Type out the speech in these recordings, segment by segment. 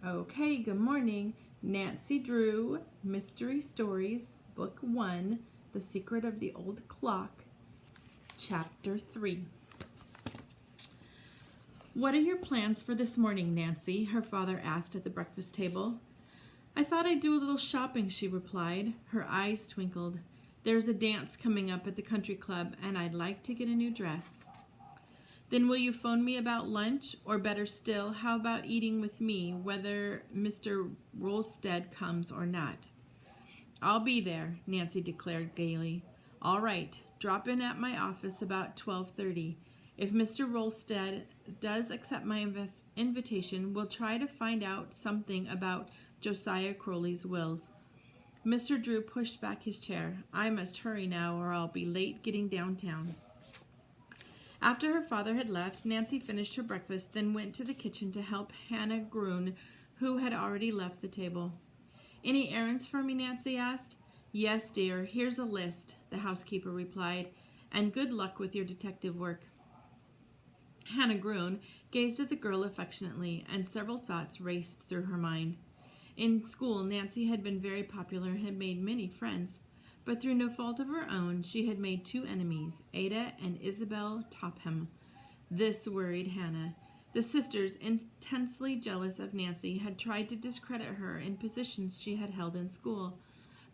Okay, good morning. Nancy Drew, Mystery Stories, Book 1, The Secret of the Old Clock, Chapter 3. What are your plans for this morning, Nancy? Her father asked at the breakfast table. I thought I'd do a little shopping, she replied. Her eyes twinkled. There's a dance coming up at the country club, and I'd like to get a new dress. Then will you phone me about lunch? Or better still, how about eating with me, whether Mr. Rolstead comes or not? I'll be there, Nancy declared gaily. All right, drop in at my office about 12:30. If Mr. Rolstead does accept my invitation, we'll try to find out something about Josiah Crowley's wills. Mr. Drew pushed back his chair. I must hurry now, or I'll be late getting downtown. After her father had left, Nancy finished her breakfast, then went to the kitchen to help Hannah Grun, who had already left the table. Any errands for me, Nancy asked. Yes, dear, here's a list, the housekeeper replied, and good luck with your detective work. Hannah Grun gazed at the girl affectionately, and several thoughts raced through her mind. In school, Nancy had been very popular and had made many friends. But through no fault of her own, she had made two enemies, Ada and Isabel Topham. This worried Hannah. The sisters, intensely jealous of Nancy, had tried to discredit her in positions she had held in school,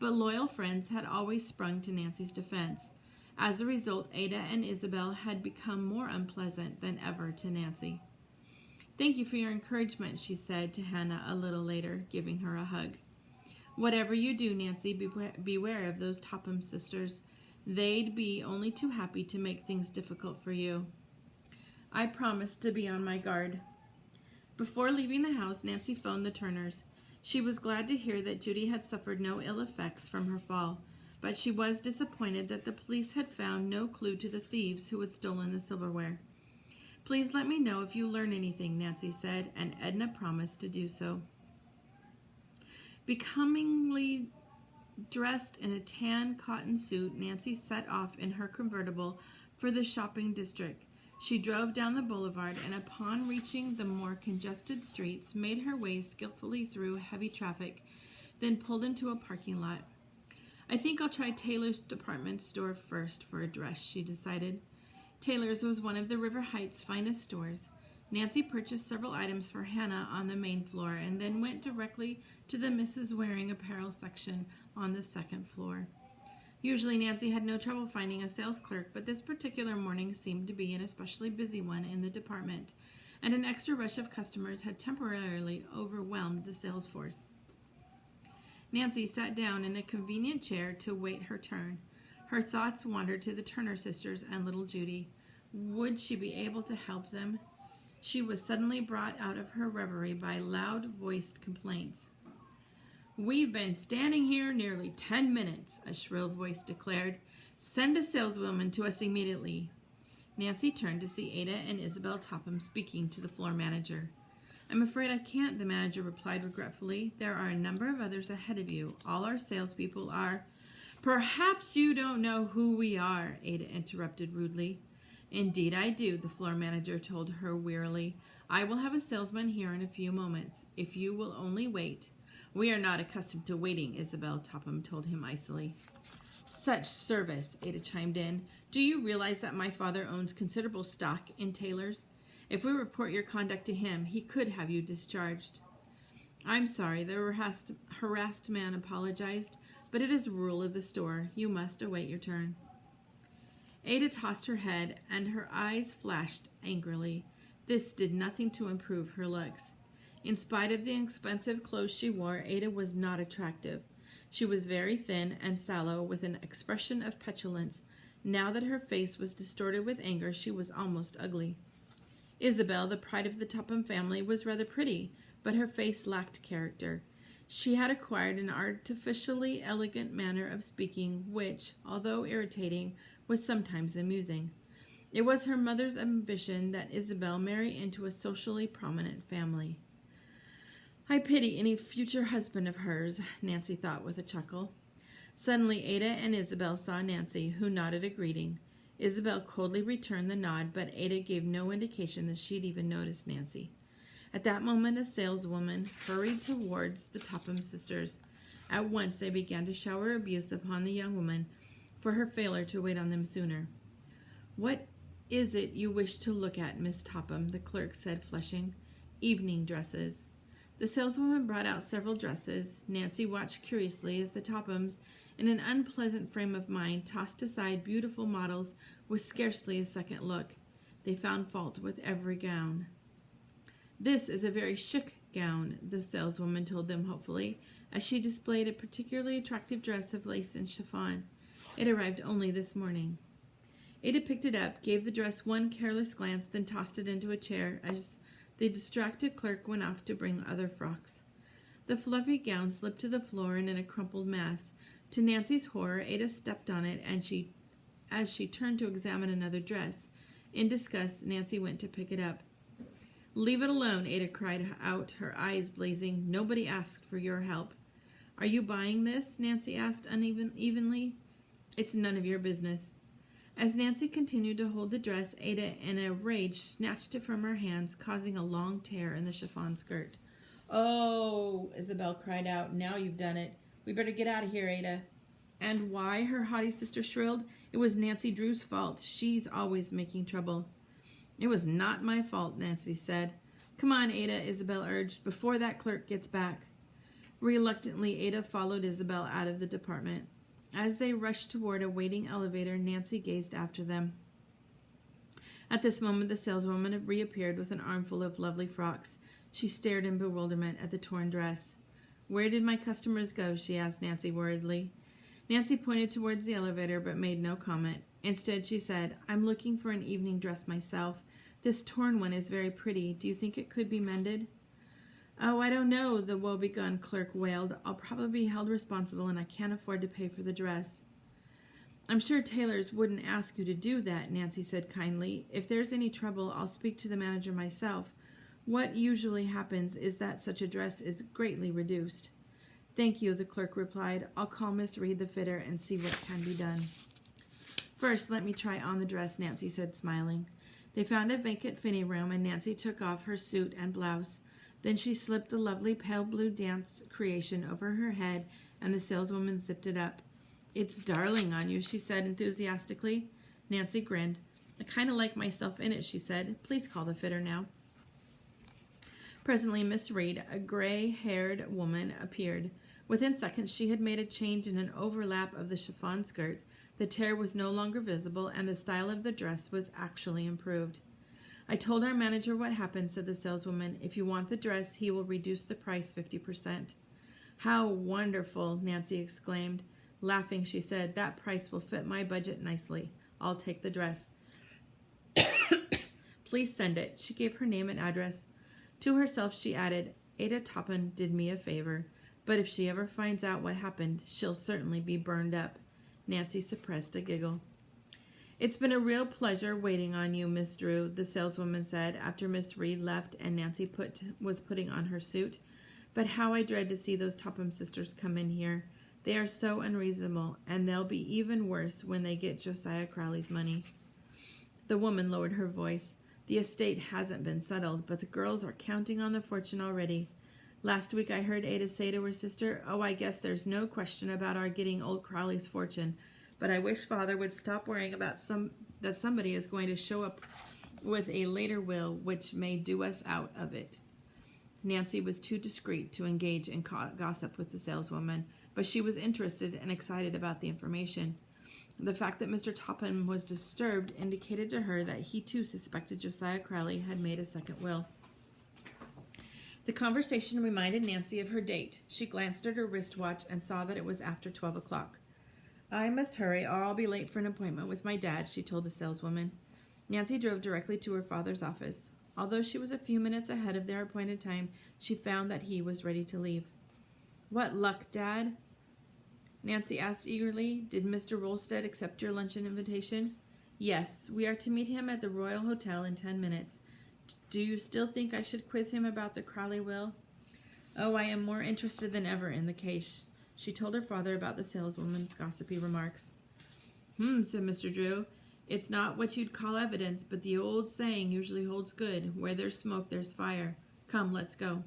but loyal friends had always sprung to Nancy's defense. As a result, Ada and Isabel had become more unpleasant than ever to Nancy. Thank you for your encouragement, she said to Hannah a little later, giving her a hug. Whatever you do, Nancy, beware of those Topham sisters. They'd be only too happy to make things difficult for you. I promised to be on my guard. Before leaving the house, Nancy phoned the Turners. She was glad to hear that Judy had suffered no ill effects from her fall, but she was disappointed that the police had found no clue to the thieves who had stolen the silverware. Please let me know if you learn anything, Nancy said, and Edna promised to do so. Becomingly dressed in a tan cotton suit, Nancy set off in her convertible for the shopping district. She drove down the boulevard and upon reaching the more congested streets, made her way skillfully through heavy traffic, then pulled into a parking lot. I think I'll try Taylor's department store first for a dress, she decided. Taylor's was one of the River Heights' finest stores. Nancy purchased several items for Hannah on the main floor and then went directly to the Mrs. Waring apparel section on the second floor. Usually Nancy had no trouble finding a sales clerk, but this particular morning seemed to be an especially busy one in the department, and an extra rush of customers had temporarily overwhelmed the sales force. Nancy sat down in a convenient chair to wait her turn. Her thoughts wandered to the Turner sisters and little Judy. Would she be able to help them? She was suddenly brought out of her reverie by loud-voiced complaints. We've been standing here nearly 10 minutes, a shrill voice declared. Send a saleswoman to us immediately. Nancy turned to see Ada and Isabel Topham speaking to the floor manager. I'm afraid I can't, the manager replied regretfully. There are a number of others ahead of you. All our salespeople are... Perhaps you don't know who we are, Ada interrupted rudely. Indeed I do, the floor manager told her wearily. I will have a salesman here in a few moments, if you will only wait. We are not accustomed to waiting, Isabel Topham told him icily. Such service, Ada chimed in. Do you realize that my father owns considerable stock in Taylor's? If we report your conduct to him, he could have you discharged. I'm sorry, the harassed man apologized, but it is a rule of the store. You must await your turn. Ada tossed her head, and her eyes flashed angrily. This did nothing to improve her looks. In spite of the expensive clothes she wore, Ada was not attractive. She was very thin and sallow, with an expression of petulance. Now that her face was distorted with anger, she was almost ugly. Isabel, the pride of the Topham family, was rather pretty, but her face lacked character. She had acquired an artificially elegant manner of speaking, which, although irritating, was sometimes amusing. It was her mother's ambition that Isabel marry into a socially prominent family. I pity any future husband of hers, Nancy thought with a chuckle. Suddenly Ada and Isabel saw Nancy, who nodded a greeting. Isabel coldly returned the nod, but Ada gave no indication that she'd even noticed Nancy. At that moment, a saleswoman hurried towards the Topham sisters. At once, they began to shower abuse upon the young woman for her failure to wait on them sooner. "What is it you wish to look at, Miss Topham?" the clerk said, flushing. "Evening dresses." The saleswoman brought out several dresses. Nancy watched curiously as the Tophams, in an unpleasant frame of mind, tossed aside beautiful models with scarcely a second look. They found fault with every gown. "This is a very chic gown," the saleswoman told them hopefully, as she displayed a particularly attractive dress of lace and chiffon. "It arrived only this morning." Ada picked it up, gave the dress one careless glance, then tossed it into a chair as the distracted clerk went off to bring other frocks. The fluffy gown slipped to the floor in a crumpled mass. To Nancy's horror, Ada stepped on it, and as she turned to examine another dress. In disgust, Nancy went to pick it up. "Leave it alone," Ada cried out, her eyes blazing. "Nobody asked for your help." "Are you buying this?" Nancy asked evenly. "It's none of your business." As Nancy continued to hold the dress, Ada, in a rage, snatched it from her hands, causing a long tear in the chiffon skirt. "Oh," Isabel cried out, "now you've done it. We better get out of here, Ada." "And why?" her haughty sister shrilled. "It was Nancy Drew's fault. She's always making trouble." "It was not my fault," Nancy said. "Come on, Ada," Isabel urged, "before that clerk gets back." Reluctantly, Ada followed Isabel out of the department. As they rushed toward a waiting elevator, Nancy gazed after them. At this moment, the saleswoman had reappeared with an armful of lovely frocks. She stared in bewilderment at the torn dress. "Where did my customers go?" she asked Nancy worriedly. Nancy pointed towards the elevator but made no comment. Instead, she said, "I'm looking for an evening dress myself. This torn one is very pretty. Do you think it could be mended?" "Oh, I don't know," the woebegone clerk wailed. "I'll probably be held responsible, and I can't afford to pay for the dress." "I'm sure tailors wouldn't ask you to do that," Nancy said kindly. "If there's any trouble, I'll speak to the manager myself. What usually happens is that such a dress is greatly reduced." "Thank you," the clerk replied. "I'll call Miss Reed, the fitter, and see what can be done." "First, let me try on the dress," Nancy said, smiling. They found a vacant fitting room, and Nancy took off her suit and blouse. Then she slipped the lovely pale blue dance creation over her head, and the saleswoman zipped it up. "It's darling on you," she said enthusiastically. Nancy grinned. "I kind of like myself in it," she said. "Please call the fitter now." Presently, Miss Reed, a gray-haired woman, appeared. Within seconds, she had made a change in an overlap of the chiffon skirt. The tear was no longer visible, and the style of the dress was actually improved. "I told our manager what happened," said the saleswoman. "If you want the dress, he will reduce the price 50%. "How wonderful!" Nancy exclaimed. Laughing, she said, "That price will fit my budget nicely. I'll take the dress." "Please send it." She gave her name and address. To herself, she added, "Ada Topham did me a favor, but if she ever finds out what happened, she'll certainly be burned up." Nancy suppressed a giggle. "It's been a real pleasure waiting on you, Miss Drew," the saleswoman said after Miss Reed left and Nancy was putting on her suit. "But how I dread to see those Topham sisters come in here. They are so unreasonable, and they'll be even worse when they get Josiah Crowley's money." The woman lowered her voice. "The estate hasn't been settled, but the girls are counting on the fortune already. Last week I heard Ada say to her sister, 'Oh, I guess there's no question about our getting old Crowley's fortune, but I wish Father would stop worrying about that somebody is going to show up with a later will which may do us out of it.'" Nancy was too discreet to engage in gossip with the saleswoman, but she was interested and excited about the information. The fact that Mr. Topham was disturbed indicated to her that he too suspected Josiah Crowley had made a second will. The conversation reminded Nancy of her date. She glanced at her wristwatch and saw that it was after 12 o'clock. "I must hurry, or I'll be late for an appointment with my dad," she told the saleswoman. Nancy drove directly to her father's office. Although she was a few minutes ahead of their appointed time, she found that he was ready to leave. "What luck, Dad?" Nancy asked eagerly. "Did Mr. Rolstead accept your luncheon invitation?" "Yes, we are to meet him at the Royal Hotel in 10 minutes. Do you still think I should quiz him about the Crowley will?" "Oh, I am more interested than ever in the case." She told her father about the saleswoman's gossipy remarks. Said Mr. Drew. "It's not what you'd call evidence, but the old saying usually holds good. Where there's smoke, there's fire. Come, let's go.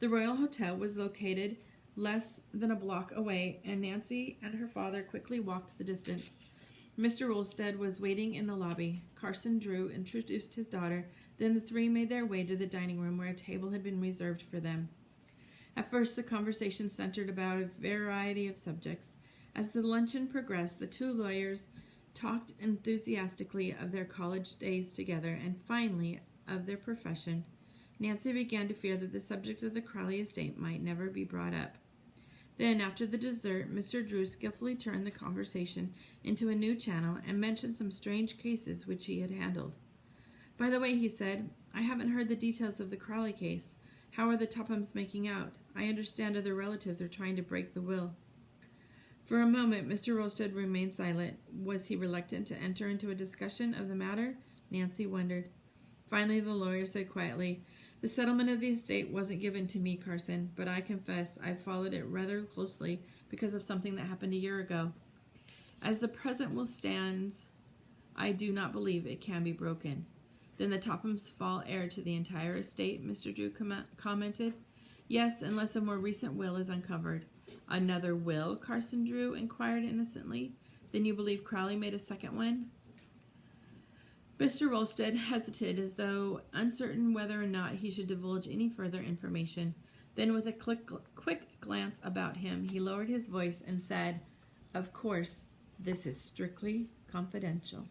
The Royal Hotel was located less than a block away, and Nancy and her father quickly walked the distance. Mr. Rolstead was waiting in the lobby. Carson Drew introduced his daughter. Then the three made their way to the dining room where a table had been reserved for them. At first, the conversation centered about a variety of subjects. As the luncheon progressed, the two lawyers talked enthusiastically of their college days together and finally of their profession. Nancy began to fear that the subject of the Crowley estate might never be brought up. Then, after the dessert, Mr. Drew skillfully turned the conversation into a new channel and mentioned some strange cases which he had handled. By the way, he said, I haven't heard the details of the Crowley case. How are the Tophams making out? I understand other relatives are trying to break the will. For a moment, Mr. Rolstead remained silent. Was he reluctant to enter into a discussion of the matter? Nancy wondered. Finally, the lawyer said quietly, The settlement of the estate wasn't given to me, Carson, but I confess I've followed it rather closely because of something that happened a year ago. As the present will stand, I do not believe it can be broken. Then the Tophams fall heir to the entire estate, Mr. Drew commented. Yes, unless a more recent will is uncovered. Another will? Carson Drew inquired innocently. Then you believe Crowley made a second one? Mr. Rolstead hesitated as though uncertain whether or not he should divulge any further information. Then with a quick glance about him, he lowered his voice and said, Of course, this is strictly confidential.